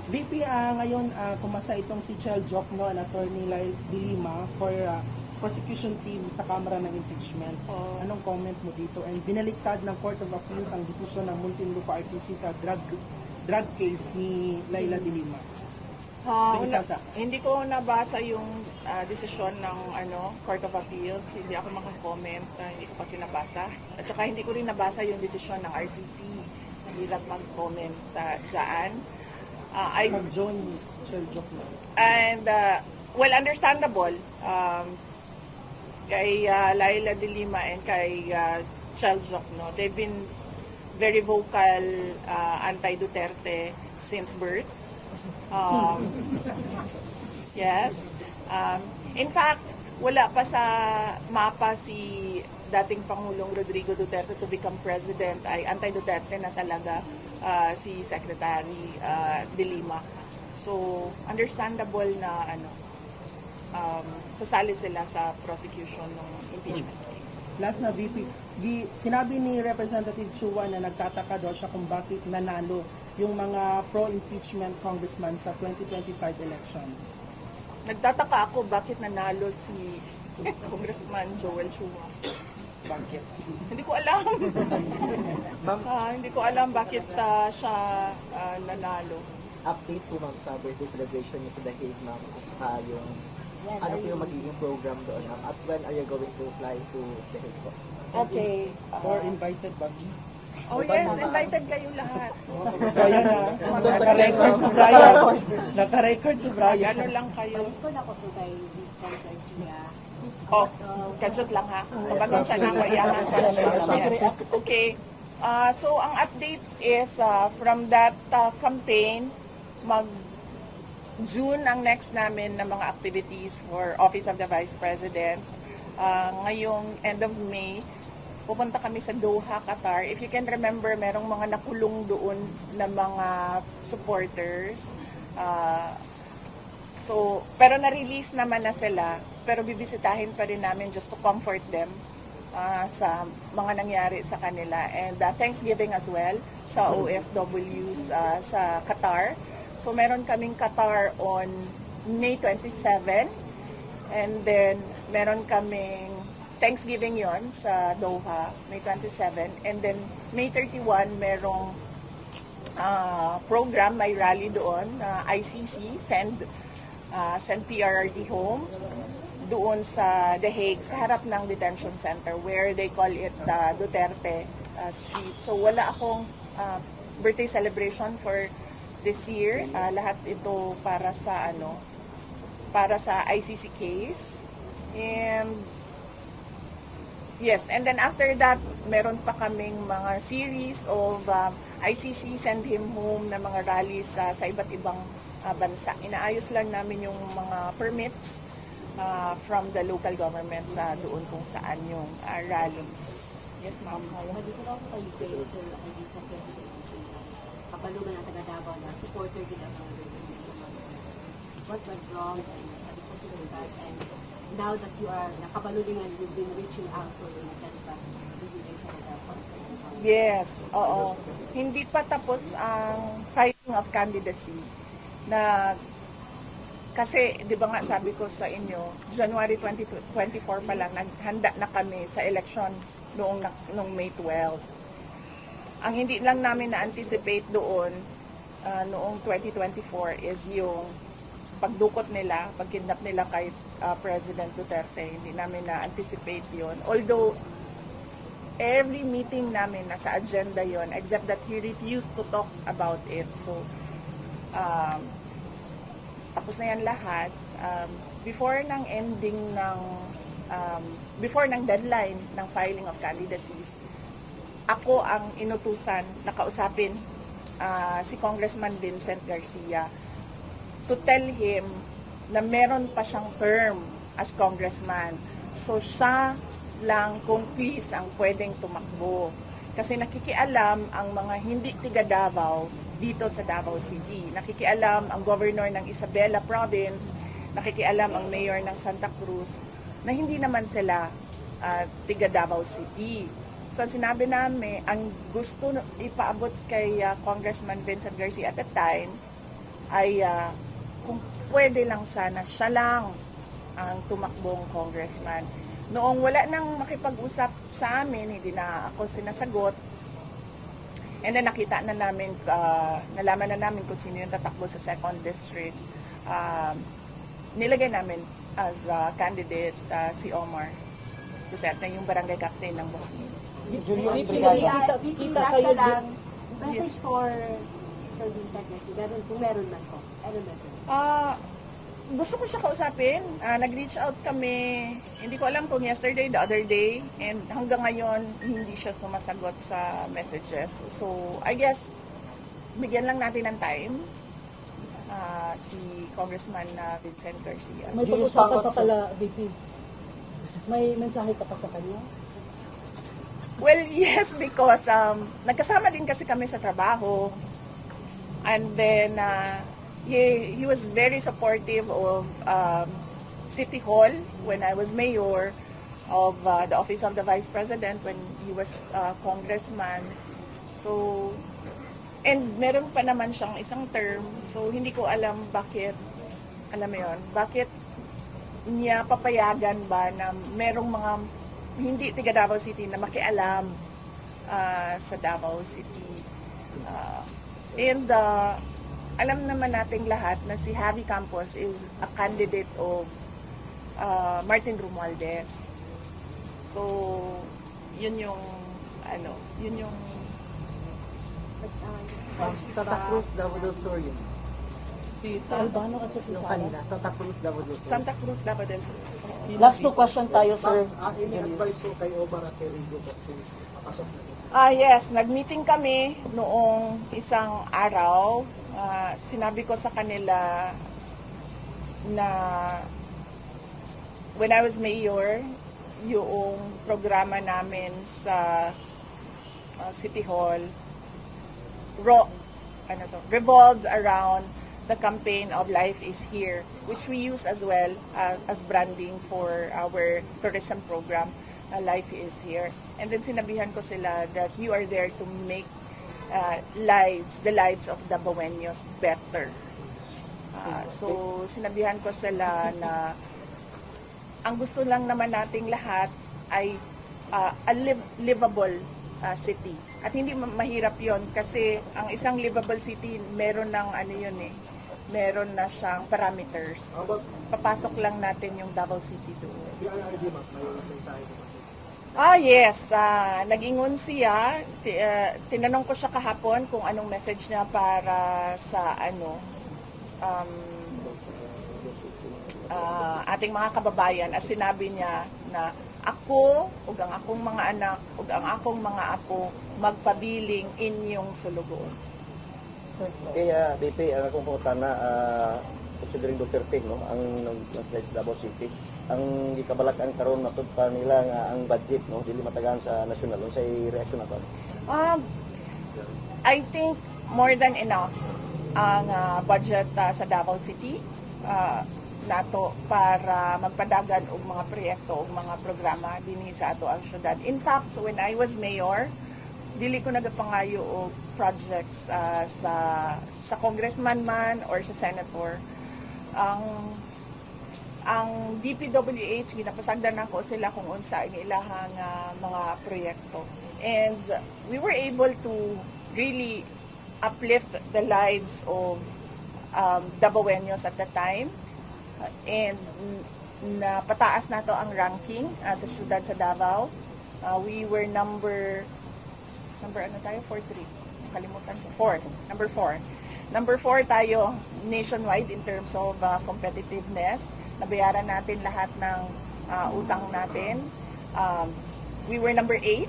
VP, ngayon pumasa itong si Chel Jokno and Attorney Lyle De Lima for prosecution team sa Kamara ng Impeachment. Anong comment mo dito? And binaliktad ng Court of Appeals ang desisyon ng Muntinlupa RTC sa drug case ni Laila De Lima. Hindi ko nabasa yung desisyon ng Court of Appeals. Hindi ako makakomment. Hindi ko kasi nabasa. At saka hindi ko rin nabasa yung desisyon ng RTC. Hirap mag-comment dyan. John Chel Jokno. And, well, understandable. Kay Laila De Lima and kay Chel Jokno, they've been very vocal anti-Duterte since birth. Yes. In fact, wala pa sa mapa si dating Pangulong Rodrigo Duterte to become president, ay anti-Duterte na talaga si Secretary De Lima. So, understandable na sasali sila sa prosecution ng impeachment case. Last na, VP, sinabi ni Representative Chua na nagtataka daw siya kung bakit nanalo yung mga pro-impeachment congressman sa 2025 elections. Nagtataka ako bakit nanalo si Congressman Joel Chua. Bakit? Hindi ko alam. Hindi ko alam bakit siya nanalo. Update po ma'am sa birthday celebration niyo sa The Hague ma'am at saka yung ano po yung magiging program doon ma'am at when are you going to fly to The Hague po? Okay. Or invited ba? Oh yes, invited kayong lahat. Brian naka-record to Brian. Naka-record to Brian. Gano'n lang kayo. Ito na ko to kay Vincent Garcia. Oh, kajot lang ha. Kapag sa nako iyahan yes. Okay. So ang updates is from that campaign, June ang next namin na mga activities for Office of the Vice President. Ngayong end of May, pupunta kami sa Doha, Qatar. If you can remember, merong mga nakulong doon na mga supporters. Pero na-release naman na sila. Pero bibisitahin pa rin namin just to comfort them sa mga nangyari sa kanila. And Thanksgiving as well sa OFWs sa Qatar. So meron kaming Qatar on May 27. And then meron kaming Thanksgiving yon sa Doha, May 27. And then May 31, merong program, may rally doon, ICC, send PRRD home, doon sa The Hague, sa harap ng detention center where they call it Duterte Street. So wala akong birthday celebration for this year. Lahat ito para sa ICC case. And yes, and then after that, meron pa kaming mga series of ICC Send Him Home na mga rallies sa iba't ibang bansa. Inaayos lang namin yung mga permits from the local governments doon kung saan yung rallies. Yes, ma'am. Dito na ako kay Sir, sa President Kapalo na taga Davao na supporter din ang Congressman. What went wrong and that, and now that you are nakabalulingan, you've been reaching out to in a sense that yes, oo. Hindi pa tapos ang filing of candidacy na kasi, di ba nga sabi ko sa inyo, January 2024 pa lang, naghanda na kami sa election noong May 12. Ang hindi lang namin na-anticipate doon noong 2024 is yung pagdukot nila, pagkidnap nila kay President Duterte. Hindi namin na-anticipate yon. Although, every meeting namin nasa agenda yon, except that he refused to talk about it. So, tapos na yan lahat. Before ng ending before ng deadline ng filing of candidacies, ako ang inutusan na kausapin si Congressman Vincent Garcia to tell him na meron pa siyang term as congressman. So siya lang kung please ang pwedeng tumakbo. Kasi nakikialam ang mga hindi tiga Davao dito sa Davao City. Nakikialam ang governor ng Isabela Province, nakikialam ang mayor ng Santa Cruz, na hindi naman sila tiga Davao City. So sinabi namin, ang gusto ipaabot kay Congressman Vincent Garcia at the time ay kung pwede lang sana siya lang ang tumakbong congressman. Noong wala nang makipag-usap sa amin, hindi na ako sinasagot. And then nakita na namin, nalaman na namin kung sino yung tatakbo sa 2nd District. Nilagay namin as candidate si Omar Duterte, yung barangay captain ng Bukid. Julius VP, Brigada. kita sa'yo lang. Message for Vincent Garcia. Meron, kung meron man po. Ano meron? Gusto ko siya kausapin. Nag-reach out kami, hindi ko alam kung yesterday, the other day, and hanggang ngayon, hindi siya sumasagot sa messages. So, I guess, bigyan lang natin ng time si Congressman Vincent Garcia. May pag-usapan pa pala, VP. May mensahe ka pa sa kanya? Well, yes, because nagkasama din kasi kami sa trabaho. And then, he was very supportive of City Hall when I was mayor, of the Office of the Vice President when he was congressman. So, and meron pa naman siyang isang term, so hindi ko alam bakit, alam mo yun, bakit niya papayagan ba na merong mga hindi tiga Davao City na makialam sa Davao City. And alam naman nating lahat na si Javi Campos is a candidate of Martin Romualdez. So, yun yung Santa Cruz, Davao del Sur yun. Sa Albano at sa Yung Tisala. kanina, Santa Cruz, Davao del Sur. Santa Cruz, Davao del Sur. Last two question tayo, sir. Ini-advise ko kay Omar at kay Rigo since papasok na ito. Yes, nag-meeting kami noong isang araw. Sinabi ko sa kanila na when I was mayor, yung programa namin sa City Hall revolves around the campaign of Life is Here, which we use as well as branding for our tourism program, Life is Here. And then sinabihan ko sila that you are there to make the lives of the Baweños better. So sinabihan ko sila na ang gusto lang naman nating lahat ay a livable city. At hindi mahirap yon kasi ang isang livable city meron ng meron na siyang parameters. Papasok lang natin yung Davao City doon. Yes. Nag-ingon siya. Tinanong ko siya kahapon kung anong message niya para sa ating mga kababayan, at sinabi niya na ako, ug ang akong mga anak, ug ang akong mga apo, magpabiling inyong sulugoon. Kaya BP, ang akong pangutana, considering Duterte, no, ang nag-slide sa Davao City, ang gikabalakan karon matud pa nila nga ang budget, no, dili matagaan sa nasyonal, sa reaksyon nato. I think more than enough ang budget sa Davao City nato para magpadagan og mga proyekto og mga programa dinhi sa ato ang syudad. In fact, when I was mayor, dili ko nagapangayo og projects sa congressman man or sa senator. Ang DPWH ginapasagdan nako sila kung unsa ang ilahang mga proyekto. And we were able to really uplift the lives of the Baweños at the time. And napataas na to ang ranking sa syudad sa Davao. We were number 4-3. Kalimutan ko. Number 4 tayo nationwide in terms of competitiveness. Nabayaran natin lahat ng utang natin. We were number 8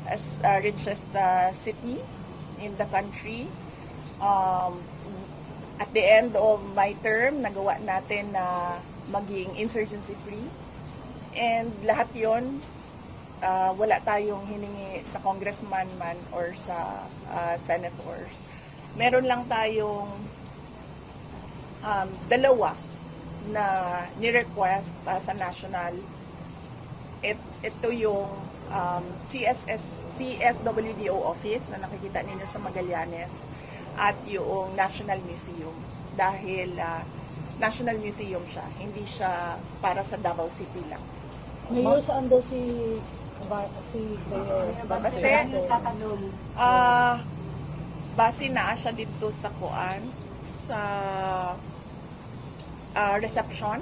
as richest city in the country. At the end of my term, nagawa natin na maging insurgency-free. And lahat yon, wala tayong hiningi sa congressman man or sa senators. Meron lang tayong dalawa na ni-request sa national. Ito yung CSWDO office na nakikita ninyo sa Magallanes, at yung National Museum. dahil National Museum siya, hindi siya para sa Davao City lang. Mayor, saan daw si Mayor Baste? Nagtatanong. Base na siya dito sa kuan, sa reception.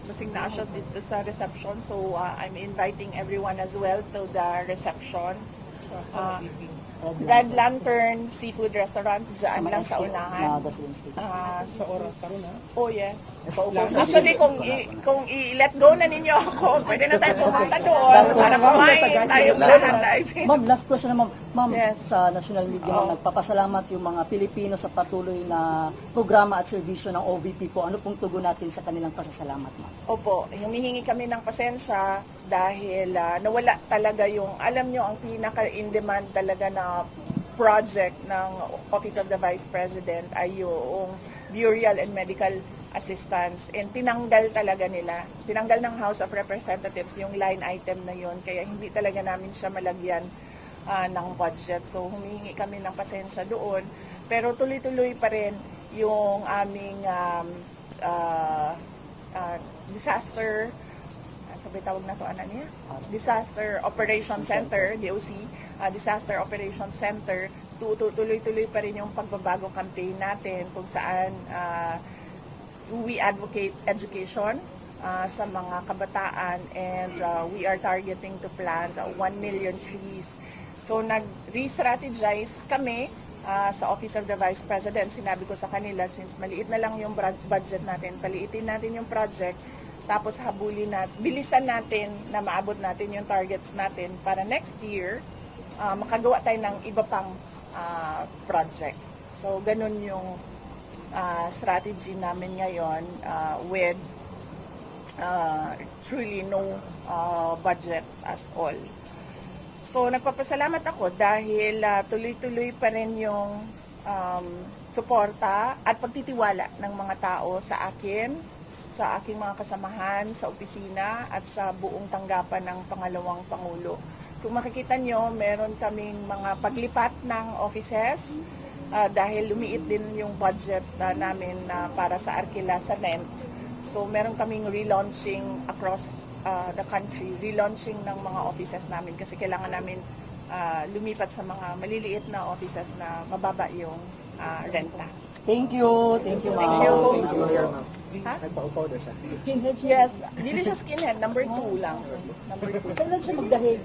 Basing na siya dito sa reception. So, I'm inviting everyone as well to the reception. Red Lantern Seafood Restaurant, dyan lang sa unahan. Sa oras karon ha. Oh, yes. Actually, kung i-let go na ninyo ako, pwede na tayo pumunta doon para kumain tayong lahat. Ma'am, last question na ma'am. Ma'am, Yes. sa national media, ma'am, nagpapasalamat yung mga Pilipino sa patuloy na programa at serbisyo ng OVP po. Ano pong tugon natin sa kanilang pasasalamat, ma'am? Opo, humihingi kami ng pasensya dahil nawala talaga yung, alam nyo, ang pinaka-in-demand talaga na project ng Office of the Vice President ay yung burial and medical assistance. And tinanggal talaga nila, tinanggal ng House of Representatives yung line item na yun, kaya hindi talaga namin siya malagyan ng budget. So humihingi kami ng pasensya doon, pero tuloy-tuloy pa rin yung aming disaster, sabi tawag na to, niya? Disaster Operation Center, DOC, Disaster Operation Center, tuloy-tuloy pa rin yung pagbabago campaign natin kung saan we advocate education sa mga kabataan, and we are targeting to plant 1 million trees. So nag-re-strategize kami sa Office of the Vice President. Sinabi ko sa kanila, since maliit na lang yung budget natin, paliitin natin yung project, tapos habulin natin, bilisan natin na maabot natin yung targets natin para next year, makagawa tayo ng iba pang project. So ganun yung strategy namin ngayon with truly no budget at all. So nagpapasalamat ako dahil tuloy-tuloy pa rin yung suporta at pagtitiwala ng mga tao sa akin, sa aking mga kasamahan sa opisina at sa buong tanggapan ng pangalawang Pangulo. Kung makikita nyo, meron kaming mga paglipat ng offices dahil lumiit din yung budget namin para sa Arkila sa NENT. So meron kaming relaunching across the country, relaunching ng mga offices namin kasi kailangan namin lumipat sa mga maliliit na offices na mababa yung renta. Thank you. Thank you, ma'am. Thank you. Thank you. Mayor, ma'am. Ha? Nagpa-upaw daw siya. Skinhead siya. Yes, hindi siya skinhead, number 2 lang. Number 2. Kailan siya magdahig?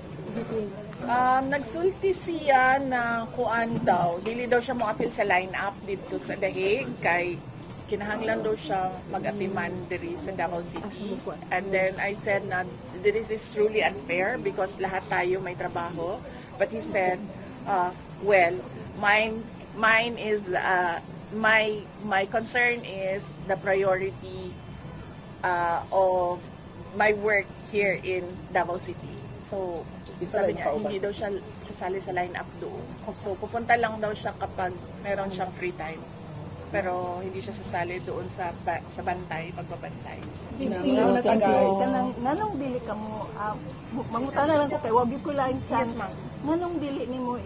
Nagsulti siya na kuan daw, dili daw siya mo appeal sa line-up dito sa Dahig, kay kinahanglan daw siya mag-atiman diri sa Davao City. And then I said na this is truly unfair because lahat tayo may trabaho. But he said, well, mine is my concern is the priority of my work here in Davao City. So, sabi niya, hindi daw siya sasali sa line-up doon. So, pupunta lang daw siya kapag meron siyang free time. Pero hindi siya sasali doon sa bantay, pagbabantay. Nganong dili ka mo mangutana lang ko kay wag ko lang chance. Yes, ma'am. Nganong dili nimo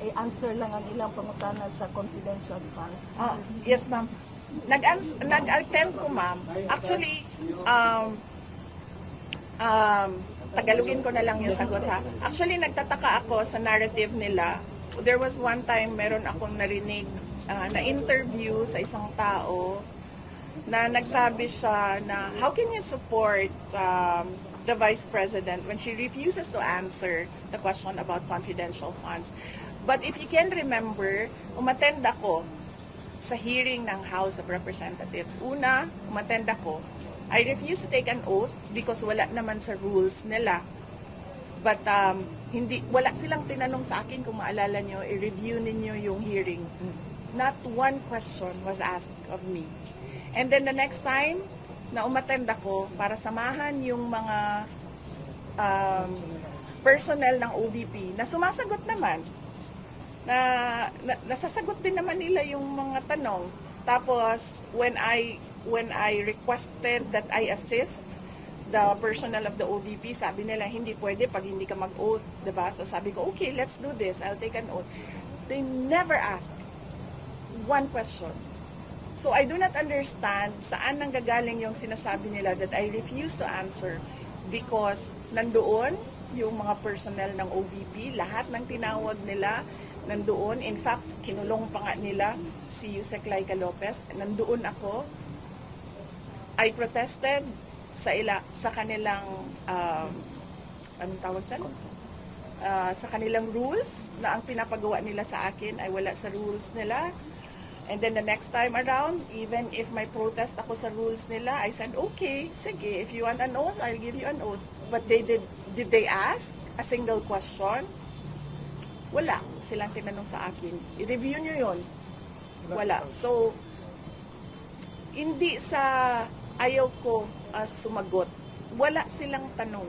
i-answer lang ang ilang pangutana sa confidential funds? Yes, ma'am. Nag-attend ko, ma'am. Actually, Tagalogin ko na lang yung sagot, ha. Actually, nagtataka ako sa narrative nila. There was one time, meron akong narinig na interview sa isang tao na nagsabi siya na, how can you support the Vice President when she refuses to answer the question about confidential funds? But if you can remember, umattend ako sa hearing ng House of Representatives. Una, umattend ako. I refuse to take an oath because wala naman sa rules nila. But wala silang tinanong sa akin, kung maalala nyo, i-review ninyo yung hearing. Not one question was asked of me. And then the next time na umattend ako para samahan yung mga personnel ng OVP na sumasagot naman, nasasagot din naman nila yung mga tanong. Tapos when I requested that I assist the personnel of the OVP, sabi nila hindi pwede pag hindi ka mag-oath, diba? So sabi ko, okay, let's do this. I'll take an oath. They never asked one question. So I do not understand saan nanggagaling yung sinasabi nila that I refuse to answer because nandoon yung mga personnel ng OVP, lahat ng tinawag nila nandoon. In fact, kinulong pa nga nila si Yusek Laika Lopez. Nandoon ako. I protested sa kanilang anong tawag dyan? Sa kanilang rules na ang pinapagawa nila sa akin ay wala sa rules nila. And then the next time around, even if may protest ako sa rules nila, I said, okay, sige, if you want an oath, I'll give you an oath. But did they ask a single question? Wala silang tinanong sa akin. I-review nyo yun. Wala. So, hindi sa ayaw ko sumagot. Wala silang tanong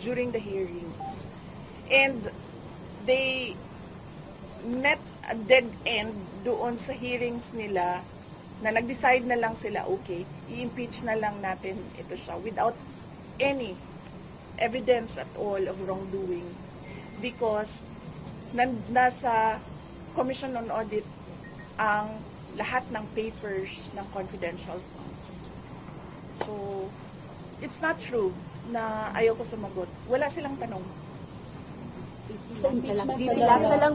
during the hearings. And they met a dead end doon sa hearings nila na nag-decide na lang sila, okay, i-impeach na lang natin ito siya without any evidence at all of wrongdoing because nasa Commission on Audit ang lahat ng papers ng confidential funds. So, it's not true na ayaw ko sumagot. Wala silang tanong. Sa impeachment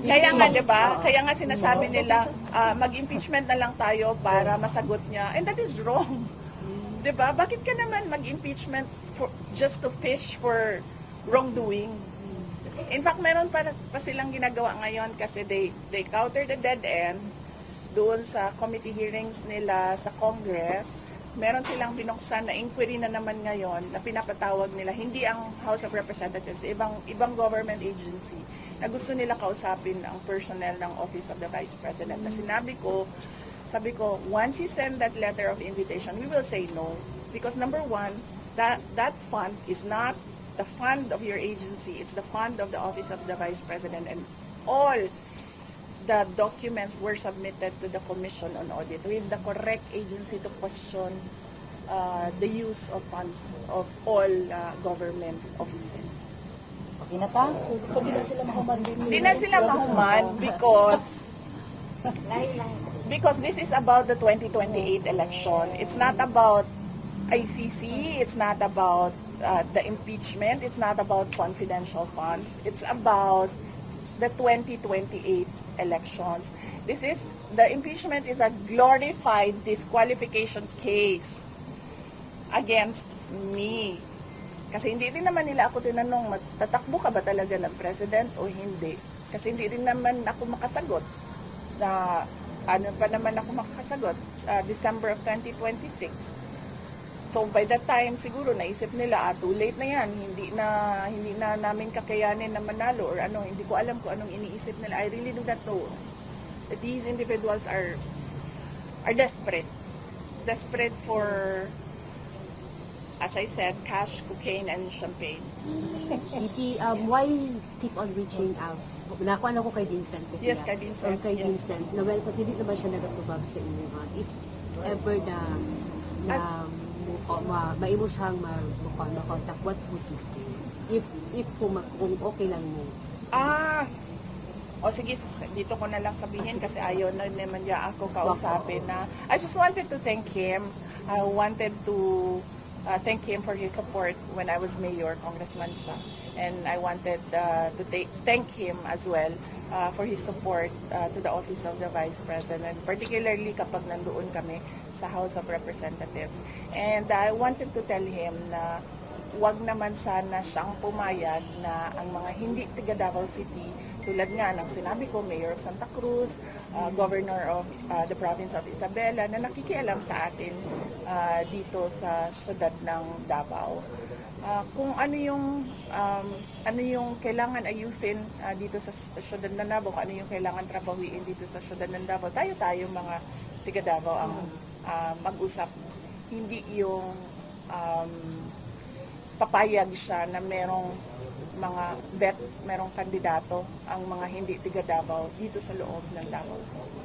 Kaya nga, diba? Kaya nga sinasabi nila, mag-impeachment na lang tayo para masagot niya. And that is wrong. Diba? Bakit ka naman mag-impeachment just to fish for wrongdoing? In fact, meron pa silang ginagawa ngayon kasi they counter the dead end doon sa committee hearings nila sa Congress. Meron silang binuksan na inquiry na naman ngayon na pinapatawag nila, hindi ang House of Representatives, ibang government agency na gusto nila kausapin ang personnel ng Office of the Vice President. Na sabi ko, once you send that letter of invitation, we will say no. Because number one, that fund is not the fund of your agency, it's the fund of the Office of the Vice President, and all the documents were submitted to the Commission on Audit, who is the correct agency to question the use of funds of all government offices. Okay na ta? So, hindi na sila mahuman din. Hindi na sila mahuman because this is about the 2028 election. It's not about ICC, it's not about the impeachment, it's not about confidential funds, it's about the 2028 elections. The impeachment is a glorified disqualification case against me. Kasi hindi rin naman nila ako tinanong, tatakbo ka ba talaga ng president o hindi? Kasi hindi rin naman ako makasagot. Ano pa naman ako makakasagot? December of 2026. So by that time siguro naisip nila, too late na yan, hindi na namin kakayanin na manalo or ano, hindi ko alam kung anong iniisip nila. I really do not know. These individuals are desperate. Desperate for, as I said, cash, cocaine, and champagne. Why keep on reaching out? Nakuha ko kay Vincent. Yes, kay Vincent. Kay Yes. Vincent. Na well, pag hindi naman siya nagatubag sa inyo, if ever maimo siyang makontak, what would you say? If kung okay lang mo. Sige, dito ko na lang sabihin kasi ayaw na naman niya ako kausapin na. I just wanted to thank him. I wanted to thank him for his support when I was mayor, congressman siya. And I wanted to thank him as well for his support to the Office of the Vice President, particularly kapag nandoon kami sa House of Representatives. And I wanted to tell him na wag naman sana siyang pumayag na ang mga hindi taga Davao City, tulad nga ng sinabi ko, Mayor of Santa Cruz, Governor of the Province of Isabela, na nakikialam sa atin dito sa syudad ng Davao. Kung ano yung kailangan ayusin dito sa syudad ng Davao, kung ano yung kailangan trabahuin dito sa syudad ng Davao, tayo mga taga Davao ang mag-usap. Hindi yung papayag siya na merong merong kandidato ang mga hindi taga Davao dito sa loob ng Davao City.